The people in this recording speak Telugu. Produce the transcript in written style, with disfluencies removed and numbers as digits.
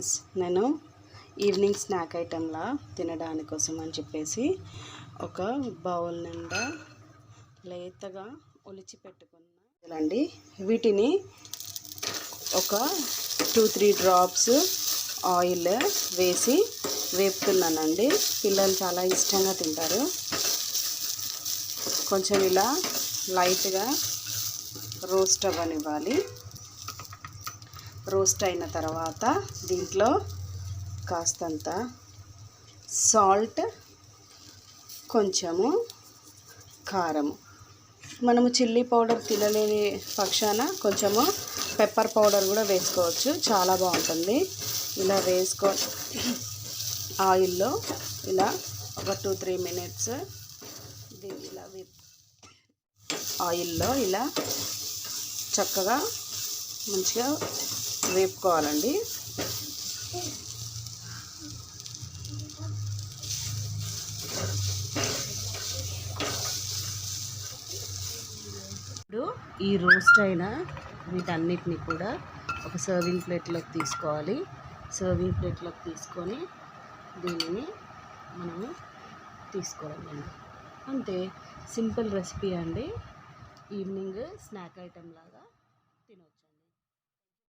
ఫ్రెండ్స్, నేను ఈవినింగ్ స్నాక్ ఐటెంలా తినడానికోసం అని చెప్పేసి ఒక బౌల్ నిండా లేతగా ఒలిచి పెట్టుకున్నానండి. వీటిని ఒక 2-3 డ్రాప్స్ ఆయిల్ వేసి వేపుతున్నానండి. పిల్లలు చాలా ఇష్టంగా తింటారు. కొంచెం ఇలా లైట్గా రోస్ట్ అవ్వనివ్వాలి. రోస్ట్ అయిన తర్వాత దీంట్లో కాస్తంత సాల్ట్, కొంచెము కారము, మనము చిల్లీ పౌడర్ తినలేని పక్షాన కొంచెము పెప్పర్ పౌడర్ కూడా వేసుకోవచ్చు, చాలా బాగుంటుంది. ఇలా ఆయిల్లో ఇలా ఒక 2-3 మినిట్స్ దీన్ని ఇలా ఆయిల్లో ఇలా చక్కగా మంచిగా వేపుకోవాలండి. ఇప్పుడు ఈ రోస్ట్ అయిన వీటన్నిటిని కూడా ఒక సర్వింగ్ ప్లేట్లోకి తీసుకోవాలి. సర్వింగ్ ప్లేట్లోకి తీసుకొని దీనిని మనము తీసుకోవాలండి. అంతే, సింపుల్ రెసిపీ అండి. ఈవినింగ్ స్నాక్ ఐటెం లాగా